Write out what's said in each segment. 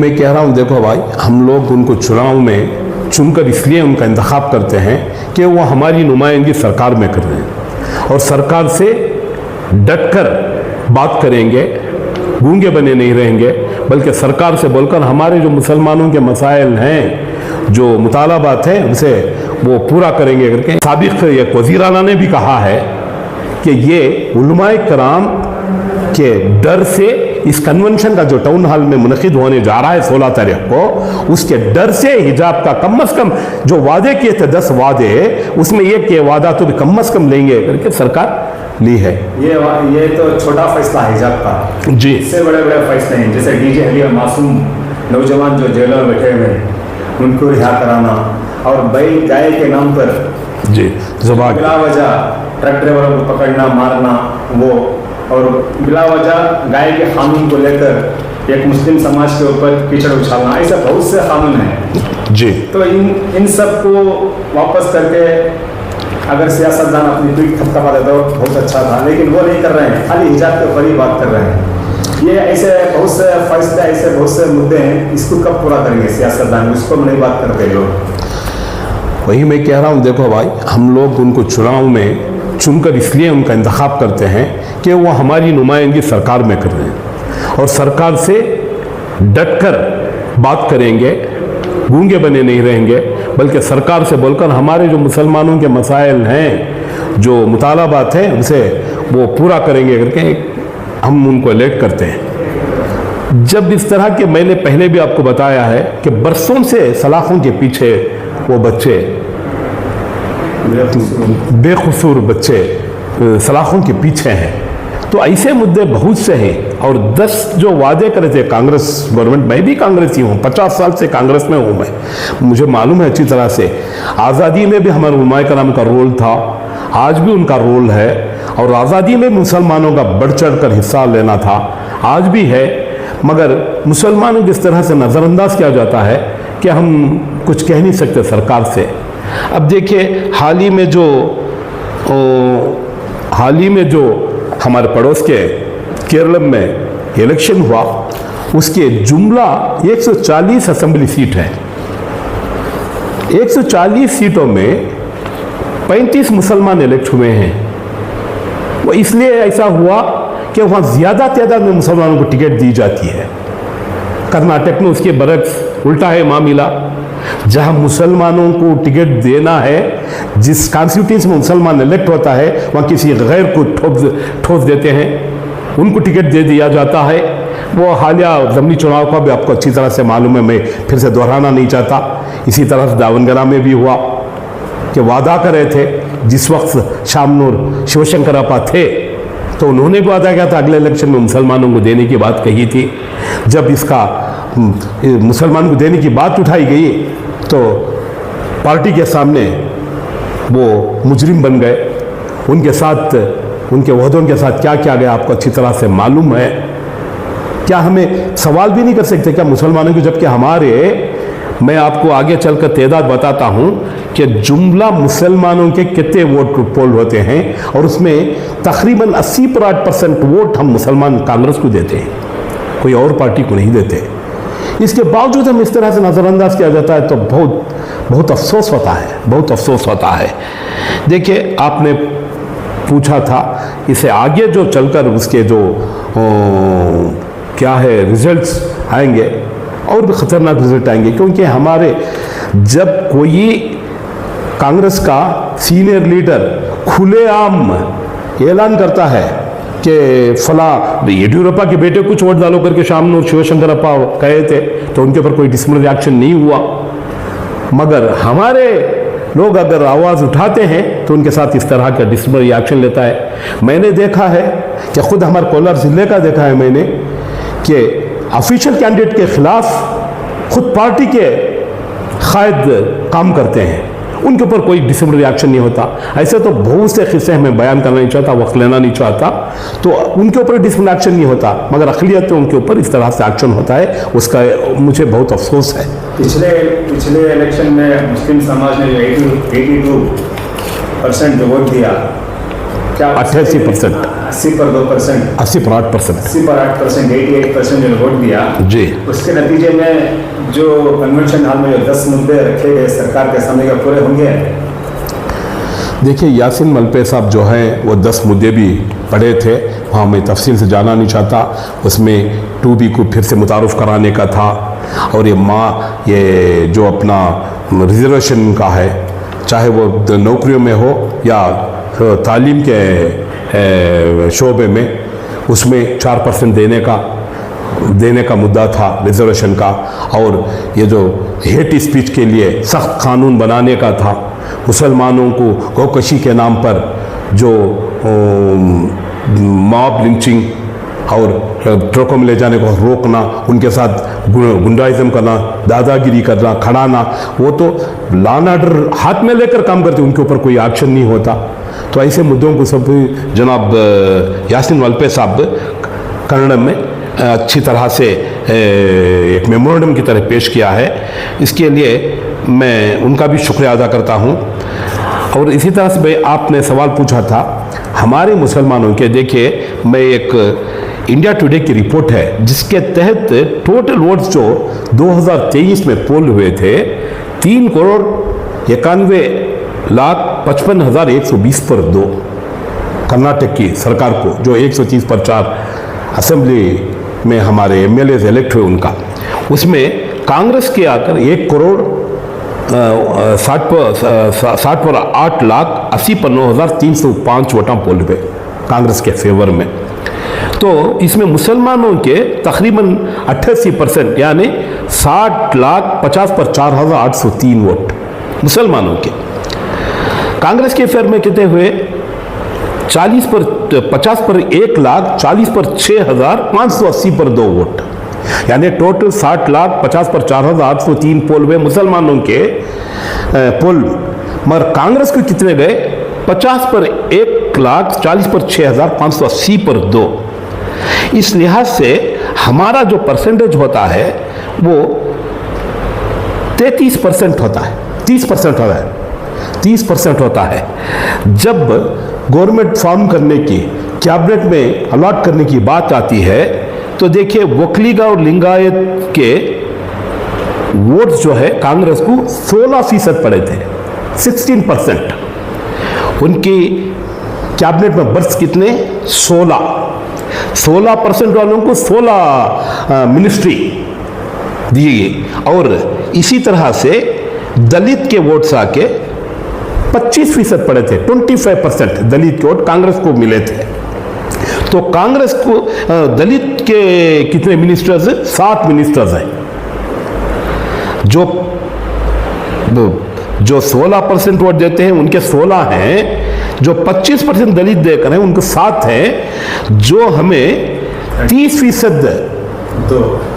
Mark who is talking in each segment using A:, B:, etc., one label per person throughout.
A: मैं कह रहा हूँ, देखो भाई, हम लोग उनको चुनाव में चुनकर इसलिए उनका इंतखाब करते हैं कि वो हमारी नुमाइंदगी सरकार में कर रहे हैं और सरकार से डटकर बात करेंगे, गूंगे बने नहीं रहेंगे, बल्कि सरकार से बोलकर हमारे जो मुसलमानों के मसाइल हैं, जो मुतालबात हैं, उसे वो पूरा करेंगे करके साबिक एक वज़ीर आला ने भी कहा है कि ये उलमाए कराम के डर से इस कन्वेंशन का जो टाउन हॉल में मुनक़िद होने जा रहा है 16 तारीख को, उसके डर से हिजाब का कम से कम जो वादे किए थे 10 वादे, उसमें एक वादा तो भी कम से कम लेंगे करके सरकार ली है।
B: ये तो छोटा फैसला है हिजाब का
A: जी,
B: इससे बड़े बड़े फैसले हैं, जैसे डीजे हलिया मासूम नौजवान जो जेलों में बैठे हुए हैं उनको रिहा कराना, और बैल गाय के नाम पर
A: जी ज़बान
B: बिला वजह ट्रक ड्राइवरों को पकड़ना मारना, वो और बिला वजह गाय के कानून को लेकर एक मुस्लिम समाज के ऊपर कीचड़ उछालना, ऐसा बहुत से कानून हैं
A: जी।
B: तो इन सब को वापस करके अगर सियासतदान अपनी पीठ थपथपा देता तो बहुत अच्छा था, लेकिन वो नहीं कर रहे हैं, खाली हिजाब के ऊपर ही बात कर रहे हैं। ये ऐसे बहुत से फैसले, ऐसे बहुत से मुद्दे हैं, इसको कब पूरा करेंगे सियासतदान, इसको नहीं बात करते लोग।
A: वही मैं कह रहा हूँ, देखो भाई, हम लोग उनको चुनाव में चुनकर इसलिए उनका इंतखाब करते हैं कि वो हमारी नुमाइंदगी सरकार में कर रहे हैं और सरकार से डटकर बात करेंगे, गूंगे बने नहीं रहेंगे, बल्कि सरकार से बोलकर हमारे जो मुसलमानों के मसाइल हैं, जो मुतालबात हैं, उसे वो पूरा करेंगे करके हम उनको इलेक्ट करते हैं। जब इस तरह के, मैंने पहले भी आपको बताया है कि बरसों से सलाखों के पीछे वो बच्चे, बेकसूर बच्चे सलाखों के पीछे हैं, तो ऐसे मुद्दे बहुत से हैं। और 10 जो वादे करे थे कांग्रेस गवर्नमेंट, मैं भी कांग्रेसी हूँ, 50 साल से कांग्रेस में हूँ मैं, मुझे मालूम है अच्छी तरह से। आज़ादी में भी हमारे उलमाए कराम का रोल था, आज भी उनका रोल है, और आज़ादी में मुसलमानों का बढ़ चढ़ कर हिस्सा लेना था, आज भी है। मगर मुसलमानों को इस तरह से नज़रअंदाज किया जाता है कि हम कुछ कह नहीं सकते सरकार से। अब देखिए, हाल ही में जो हमारे पड़ोस के केरल में इलेक्शन हुआ, उसके जुमला 140 असेंबली सीट है। 140 सीटों में 35 मुसलमान इलेक्ट हुए हैं। वो इसलिए ऐसा हुआ कि वहाँ ज़्यादा तादाद में मुसलमानों को टिकट दी जाती है। कर्नाटक में उसके बरक्स उल्टा है मामला, जहाँ मुसलमानों को टिकट देना है, जिस कॉन्स्टिट्यूंसी में मुसलमान इलेक्ट होता है, वहाँ किसी गैर को ठोस देते हैं, उनको टिकट दे दिया जाता है। वो हालिया ज़मीनी चुनाव का भी आपको अच्छी तरह से मालूम है, मैं फिर से दोहराना नहीं चाहता। इसी तरह से दावनगरा में भी हुआ कि वादा कर रहे थे, जिस वक्त शामनूर शिवशंकरप्पा थे तो उन्होंने भी वादा किया था अगले इलेक्शन में मुसलमानों को देने की बात कही थी। जब इसका मुसलमान को देने की बात उठाई गई तो पार्टी के सामने वो मुजरिम बन गए। उनके साथ, उनके वहदों के साथ क्या किया गया आपको अच्छी तरह से मालूम है। क्या हमें सवाल भी नहीं कर सकते क्या मुसलमानों की, जबकि हमारे, मैं आपको आगे चलकर तादाद बताता हूं कि जुमला मुसलमानों के कितने वोट पोल होते हैं, और उसमें तकरीबन 80% वोट हम मुसलमान कांग्रेस को देते हैं, कोई और पार्टी को नहीं देते। इसके बावजूद हम इस तरह से नज़रअंदाज किया जाता है तो बहुत अफसोस होता है, बहुत अफसोस होता है। देखिए, आपने पूछा था, इसे आगे जो चलकर उसके जो क्या है रिजल्ट्स आएंगे, और भी ख़तरनाक रिजल्ट आएंगे, क्योंकि हमारे जब कोई कांग्रेस का सीनियर लीडर खुलेआम ऐलान करता है कि फला येडियुरप्पा के बेटे कुछ वोट डालो करके शामनूर शिवशंकरप्पा कहे थे, तो उनके ऊपर कोई डिसिप्लिनरी एक्शन नहीं हुआ। मगर हमारे लोग अगर आवाज़ उठाते हैं तो उनके साथ इस तरह का डिसिप्लिनरी एक्शन लेता है। मैंने देखा है कि खुद हमारे कोलार ज़िले का देखा है मैंने कि ऑफिशियल कैंडिडेट के खिलाफ खुद पार्टी के कायद काम करते हैं, उनके ऊपर कोई डिसिप्लिनरी एक्शन नहीं होता। ऐसे तो बहुत से किस्से मैं बयान करना नहीं चाहता, वक्त लेना नहीं चाहता, तो उनके ऊपर डिसिप्लिनरी एक्शन नहीं होता, मगर अक़लियत तो उनके ऊपर इस तरह से एक्शन होता है, उसका मुझे बहुत अफसोस है।
B: पिछले इलेक्शन में मुस्लिम समाज ने 82% जो वोट दिया, क्या
A: 88%
B: 80 पर 2%,
A: 80 पर 8%।
B: 80 पर 8%, 88% जो वोट दिया
A: जी।
B: उसके नतीजे में जो कन्वेंशन हॉल में जो 10 मुद्दे रखे गए सरकार के सामने का पूरे होंगे?
A: देखिए, यासीन मलपे साहब जो हैं वो 10 मुद्दे भी पढ़े थे, वहाँ मैं तफसील से जाना नहीं चाहता। उसमें 2B को फिर से मुतारुफ कराने का था, और ये जो अपना रिजर्वेशन का है, चाहे वो नौकरियों में हो या तालीम के शोबे में, उसमें 4% देने का मुद्दा था रिजर्वेशन का। और ये जो हेट स्पीच के लिए सख्त कानून बनाने का था, मुसलमानों को गौकशी के नाम पर जो मॉब लिंचिंग और ट्रकों में ले जाने को रोकना, उनके साथ गुंडाइज्म करना, दादागिरी करना, खड़ाना, वो तो लॉ एंड ऑर्डर हाथ में लेकर काम करते, उनके ऊपर कोई एक्शन नहीं होता। तो ऐसे मुद्दों को सब जनाब यासीन मलपे साहब कन्नड़ में अच्छी तरह से एक मेमोरेंडम की तरह पेश किया है। इसके लिए मैं उनका भी शुक्रिया अदा करता हूँ। और इसी तरह से भाई आपने सवाल पूछा था हमारे मुसलमानों के, देखिए मैं एक इंडिया टुडे की रिपोर्ट है जिसके तहत टोटल वोट्स जो 2023 में पोल हुए थे 3,91,55,120 पर 2 कर्नाटक की सरकार को, जो 130 पर 4 असेंबली में हमारे MLAs इलेक्ट हुए उनका, उसमें कांग्रेस के आकर 1,60,08,80,09,305 वोटा पोल हुए कांग्रेस के फेवर में। तो इसमें मुसलमानों के तकरीबन 88% यानी 60,50,000 पर 4,803 वोट मुसलमानों के। कांग्रेस के फेवर में कितने हुए? 50 पर 1,40,00,000 पर 6,580 पर 2 वोट, यानी टोटल 60,50,000 पर 4,803 पोल हुए मुसलमानों के पोल। मगर कांग्रेस को कितने गए? 50 पर 1,40,00,000 पर 6,580 पर 2। इस लिहाज से हमारा जो परसेंटेज होता है वो 33% होता है, 30% होता है, 30% होता है। जब गवर्नमेंट फॉर्म करने की, कैबिनेट में अलॉट करने की बात आती है तो देखिए वकलीगा और लिंगायत के वोट्स जो है कांग्रेस को 16% पड़े थे, 16%। उनकी कैबिनेट में बर्थ कितने? 16% वालों को 16 मिनिस्ट्री दी गई। और इसी तरह से दलित के वोट्स आके 25% पड़े थे, 25% दलित के वोट कांग्रेस को मिले थे। तो कांग्रेस को दलित के कितने मिनिस्टर्स? 7 मिनिस्टर्स हैं। जो 16% वोट देते हैं उनके 16 हैं, जो 25% दलित देकर हैं उनको 7 हैं, जो हमें 30%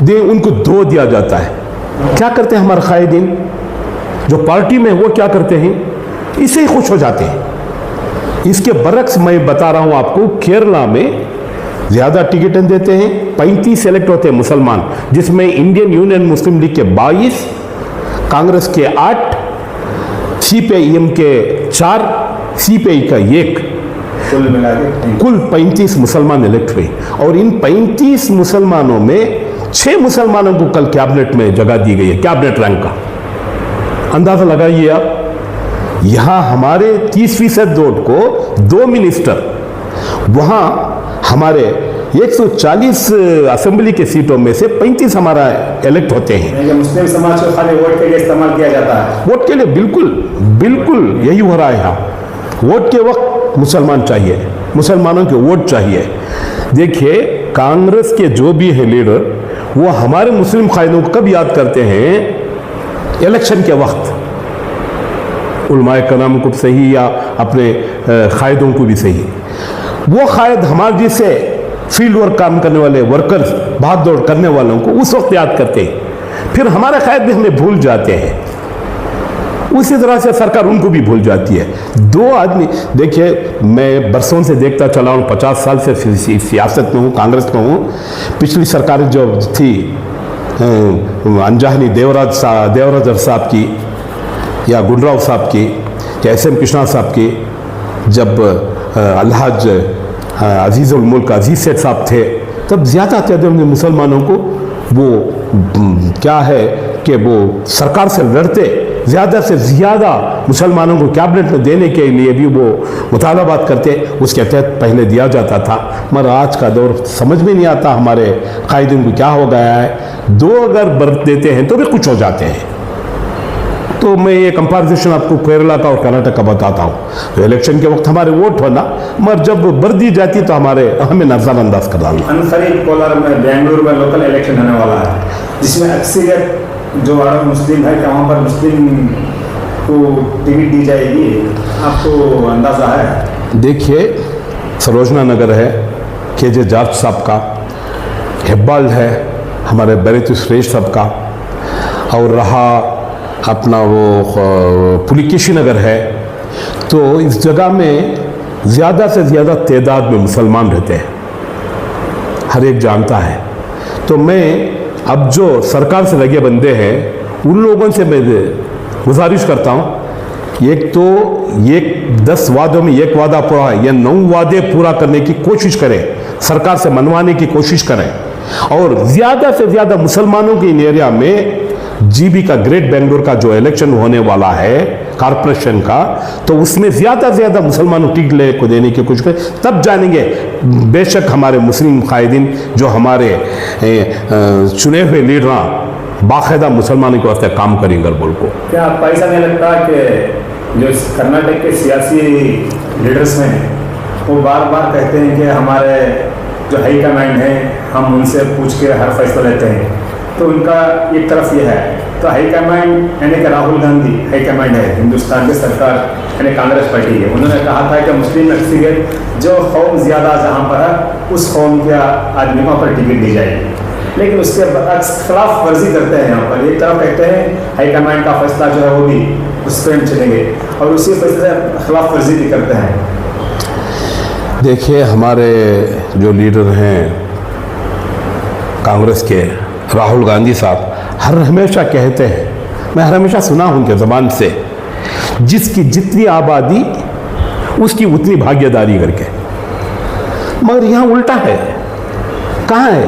A: दे उनको 2 दिया जाता है। क्या करते हैं हमारे कायदीन जो पार्टी में, वो क्या करते हैं? इससे ही खुश हो जाते हैं। इसके बरक्स मैं बता रहा हूं आपको, केरला में ज्यादा टिकटें देते हैं, 35 सेलेक्ट होते हैं मुसलमान, जिसमें इंडियन यूनियन मुस्लिम लीग के 22, कांग्रेस के 8, CPIM के 4, CPI का 1, कुल 35 मुसलमान इलेक्ट हुए। और इन 35 मुसलमानों में 6 मुसलमानों को कल कैबिनेट में जगह दी गई है, कैबिनेट रैंक का। अंदाजा लगाइए आप, यहां हमारे 30% वोट को 2 मिनिस्टर, वहां हमारे 140 असेंबली के सीटों में से 35 हमारा इलेक्ट होते हैं।
B: मुस्लिम समाज को खाली वोट के लिए इस्तेमाल किया जाता है।
A: वोट के लिए बिल्कुल यही हो रहा है यहाँ। वोट के वक्त मुसलमान चाहिए, मुसलमानों के वोट चाहिए। देखिए कांग्रेस के जो भी है लीडर, वो हमारे मुस्लिम कायदों को कब याद करते हैं? इलेक्शन के वक्त। उलमाए कराम को सही या अपने कायदों को भी सही, वो कायद हमारे जैसे फील्ड वर्क काम करने वाले वर्कर्स, भाग दौड़ करने वालों को उस वक्त याद करते हैं, फिर हमारे कायद भी हमें भूल जाते हैं। उसी तरह से सरकार उनको भी भूल जाती है। 2 आदमी, देखिए मैं बरसों से देखता चला हूँ, 50 साल से सियासत में हूँ, कांग्रेस में हूँ। पिछली सरकार जो थी अनजानी देवराज साहब की या गुंडराव साहब की या SM कृष्णा साहब की, जब अलहाज अजीज़ुल मुल्क अजीज़ सेठ साहब थे, तब ज़्यादा तादाद में मुसलमानों को वो क्या है कि वो सरकार से लड़ते, ज़्यादा से ज़्यादा मुसलमानों को कैबिनेट में देने के लिए भी वो मुतालबात करते, उसके तहत पहले दिया जाता था। मगर आज का दौर समझ में नहीं आता हमारे कायदीन को क्या हो गया है। दो अगर बर्फ देते हैं तो भी कुछ हो जाते हैं। तो मैं ये कंपैरिजन आपको केरला का और कर्नाटक का बताता हूँ। इलेक्शन के वक्त हमारे वोट होना, मगर जब बर दी जाती तो हमें नजरअंदाज कर डालना।
B: अनकरीब कोलार में बेंगलुरु में लोकल इलेक्शन होने वाला है, जिसमें अक्सरियत जो अरब मुस्लिम है, क्या वहाँ पर मुस्लिम को टिकट दी जाएगी? आपको अंदाजा है?
A: देखिए, सरोजना नगर है, KJ जॉर्ज साहब का, हेब्बाल है हमारे बैरित सुरेश साहब का, और रहा अपना वो पुलिकेशी नगर है। तो इस जगह में ज़्यादा से ज़्यादा तादाद में मुसलमान रहते हैं, हर एक जानता है। तो मैं अब जो सरकार से लगे बंदे हैं उन लोगों से मैं गुजारिश करता हूँ, एक तो ये 10 वादों में एक वादा पूरा है या 9 वादे पूरा करने की कोशिश करें, सरकार से मनवाने की कोशिश करें। और ज़्यादा से ज़्यादा मुसलमानों के इन एरिया में GB का ग्रेट बेंगलोर का जो इलेक्शन होने वाला है कारपोरेशन का, तो उसमें ज़्यादा से ज़्यादा मुसलमानों टिकट को देने की कोशिश करें, तब जानेंगे। बेशक हमारे मुस्लिम कायदीन जो हमारे चुने हुए लीडर बाकायदा मुसलमानों के वास्ते काम करेंगे। बोल को
B: क्या आपको ऐसा नहीं लगता कि जो कर्नाटक के सियासी लीडर्स हैं वो बार बार कहते हैं कि हमारे जो हाई कमांड है हम उनसे पूछ के हर फैसला लेते हैं, तो उनका एक तरफ ये है, तो हाई कमांड यानी कि राहुल गांधी हाई कमांड है हिंदुस्तान की सरकार यानी कांग्रेस पार्टी है, उन्होंने कहा था कि मुस्लिम अक्सरियत जो कौम ज़्यादा जहाँ पर है उस कौम के आदमियों पर टिकट दी जाएगी। लेकिन उसके खिलाफ वर्जी करते हैं। यहाँ पर एक तरफ कहते हैं हाई कमांड का फैसला जो है वो भी उस पर चलेंगे, और उसी फैसले खिलाफ वर्जी भी करते हैं।
A: देखिए, हमारे जो लीडर हैं कांग्रेस के राहुल गांधी साहब हमेशा कहते हैं, मैं हमेशा सुना हूं उनके ज़बान से, जिसकी जितनी आबादी उसकी उतनी भागीदारी करके। मगर यहाँ उल्टा है, कहाँ है?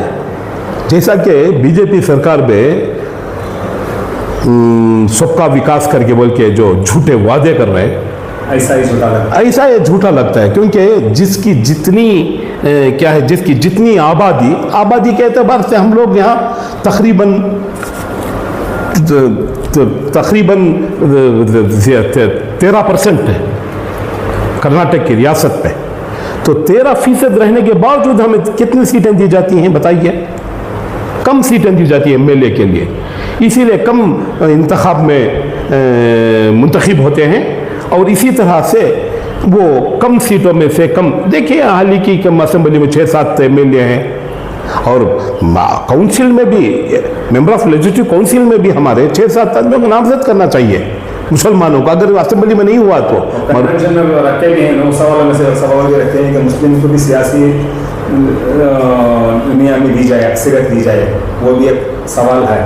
A: जैसा कि बीजेपी सरकार में सबका विकास करके बोल के जो झूठे वादे कर रहे हैं,
B: ऐसा ही झूठा लगता है।
A: ऐसा ये झूठा लगता है, क्योंकि जिसकी जितनी क्या है, जिसकी जितनी आबादी के एतबार से हम लोग यहाँ तकरीबन 13% है कर्नाटक की रियासत पे। तो 13% रहने के बावजूद हमें कितनी सीटें दी जाती हैं बताइए? कम सीटें दी जाती हैं MLA के लिए, इसीलिए कम इंतखाब में मुंतखब होते हैं, और इसी तरह से वो कम सीटों में से कम। देखिए, हाल ही की कम असेंबली में 6-7 MLA हैं, और काउंसिल में भी, मेंबर ऑफ लेजिस्लेटिव काउंसिल में भी हमारे 6-7 आदमियों को नामजद करना चाहिए मुसलमानों का, अगर असेंबली में नहीं हुआ तो।
B: कन्वेंशन में रखे भी हैं 9 सवालों में से सवाल ये रखते हैं कि मुस्लिम को भी सियासी दुनिया में दी जाए, अक्सरियत दी जाए, वो भी एक सवाल है।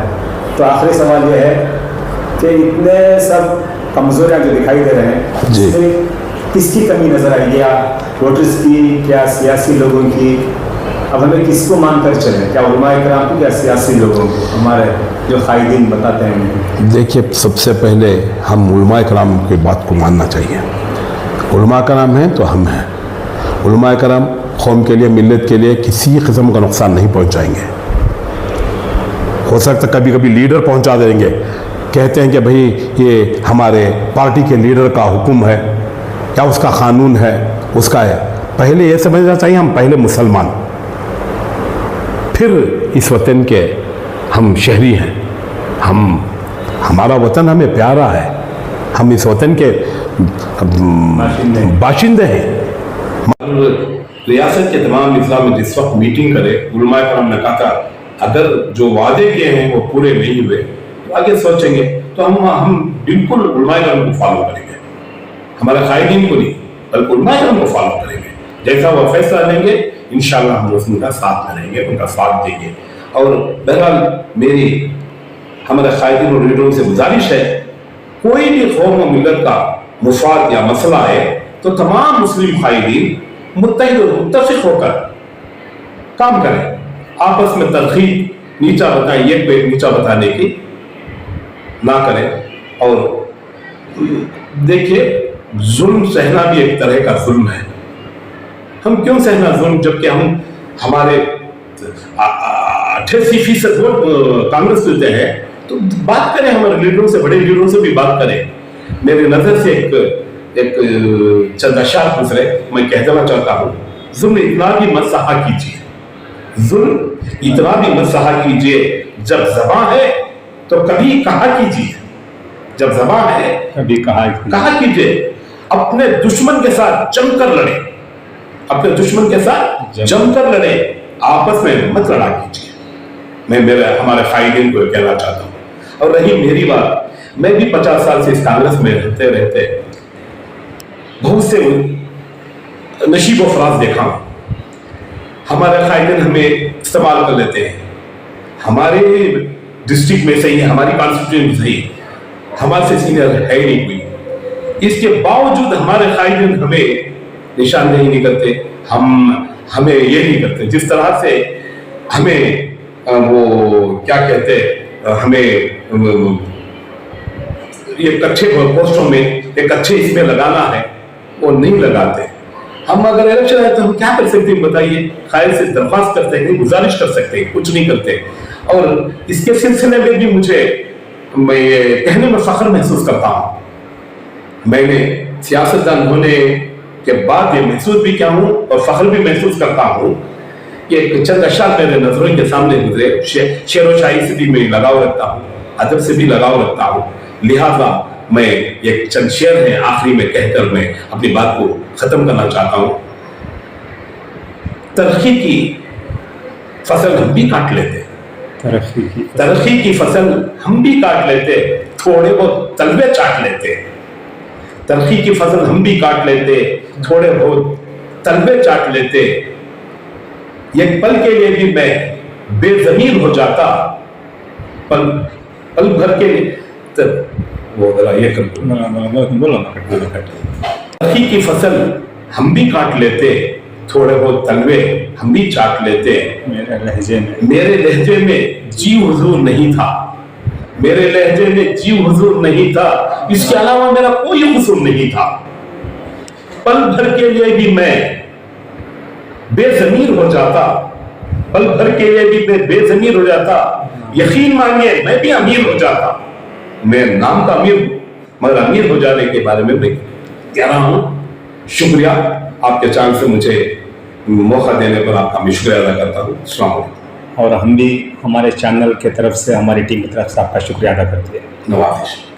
B: तो आखिरी सवाल ये है कि इतने सब कमजोरियां जो दिखाई दे रहे हैं, इसमें किसकी कमी नजर आई? या वोटर्स की, क्या सियासी लोगों की? अब हमें किसको मानकर चलें, क्या उलमाए कराम की, क्या सियासी लोगों को, हमारे जो कायदीन बताते हैं?
A: देखिए, सबसे पहले हम उलमाए कराम की बात को मानना चाहिए। उलमा कराम हैं तो हम हैं। उलमाए कराम कौम के लिए, मिल्लत के लिए किसी किस्म का नुकसान नहीं पहुंचाएंगे। हो सकता कभी कभी लीडर पहुंचा देंगे, कहते हैं कि भाई ये हमारे पार्टी के लीडर का हुक्म है या उसका कानून है, उसका है। पहले ये समझना चाहिए हम पहले मुसलमान, फिर इस वतन के हम शहरी हैं। हमारा वतन हमें प्यारा है, हम इस वतन के बाशिंदे हैं। रियासत के तमाम निज़ाम में जिस वक्त मीटिंग करे, उलमाए कराम ने कहा था अगर जो वादे किए हैं वो पूरे नहीं हुए तो आगे सोचेंगे। तो हम बिल्कुल उलमाए कराम को फॉलो करेंगे, हमारे कायदीन को नहीं बल्कि उलमाए कराम को फॉलो करेंगे। जैसा वो फैसला लेंगे इंशाअल्लाह हम उनका साथ करेंगे, उनका साथ देंगे। और बहरहाल मेरी हमारे कायदीन और लीडरों से गुजारिश है, कोई भी कौम और मिल्लत का मुफाद या मसला है तो तमाम मुस्लिम कायदीन मुत्तहिद और मुत्तफिक होकर काम करें, आपस में तरक्की नीचा बताएं, एक पे नीचा बताने की ना करें। और देखिए, जुल्म सहना भी एक तरह का जुल्म है। हम क्यों सहना जुल्म, जबकि हम हमारे 88% वोट कांग्रेस देते हैं। तो बात करें हमारे लीडरों से, बड़े लीडरों से भी बात करें। मेरे नजर से एक चंद अशार गुजरे, मैं कह देना चाहता हूं, जुल्म इतना भी मत सहा कीजिए, जुल्म इतना भी मत सहा कीजिए। जब ज़बां है तो कभी कहा कीजिए, जब ज़बां है
B: कभी कहा
A: कीजिए। अपने दुश्मन के साथ जमकर लड़े, अपने दुश्मन के साथ जमकर लड़े, आपस में मत लड़ा कीजिए। मैं हमारे कायदीन को कहना चाहता हूं। और रही मेरी बात, मैं भी 50 साल से इस कांग्रेस में रहते रहते बहुत से नशीब फराज देखा हूं। हमारे कायदीन हमें इस्तेमाल कर लेते हैं, हमारे डिस्ट्रिक्ट में सही है, हमारी कॉन्स्टिट्यूशन में सही, हमारे से सीनियर है ही नहीं कोई। इसके बावजूद हमारे कायदीन हमें निशानदेही नहीं करते, हमें ये नहीं करते। जिस तरह से हमें वो क्या कहते, हमें एक अच्छे पोस्टों में, एक अच्छे इसमें लगाना है, वो नहीं लगाते। हम अगर इलेक्शन है तो हम क्या कर सकते हैं बताइए? खायर से दरख्वास्त करते हैं, गुजारिश कर सकते हैं, कुछ नहीं करते। और इसके सिलसिले में भी मैं ये कहने में फख्र महसूस करता हूं। मैंने सियासतदान होने के बाद ये महसूस भी किया हूं और फख्र भी महसूस करता हूं कि एक चंद अशार मेरे नजरों के सामने गुजरे। शेर व शायरी से भी मैं लगाव रखता हूं, अदब से भी लगाव रखता हूं, लिहाजा मैं एक चंद शेर है आखिरी में कहकर मैं अपनी बात को खत्म करना चाहता हूं। तरक्की की फसल हम भी काट लेते, तरक्की की फसल हम भी काट लेते, थोड़े बहुत तलबे चाट लेते। तरक्की की फसल हम भी काट लेते, थोड़े बहुत तलबे चाट लेते। एक पल के लिए भी मैं बेजमीन हो जाता, पल भर के लिए वो जरा ये कर बोलो ना। तरक्की की फसल हम भी काट लेते, थोड़े बहुत तलवे हम भी चाट लेते। मेरे लहजे में जी हुजूर नहीं था, मेरे लहजे में जी हुजूर नहीं था, इसके अलावा मेरा कोई कसूर नहीं था। पल भर के लिए भी मैं बेजमीर हो जाता, पल भर के लिए भी मैं बेजमीर हो जाता। यकीन मानिए मैं भी अमीर हो जाता। मैं नाम का अमीर हूं, मगर अमीर हो जाने के बारे में मैं कह रहा हूं। शुक्रिया, आपके चांस से मुझे मौका देने पर आपका मैं शुक्रिया अदा करता हूँ। अस्सलाम वालेकुम।
B: और हम भी हमारे चैनल के तरफ से, हमारी टीम की तरफ से आपका शुक्रिया अदा करते हैं।
A: नवाज़िश।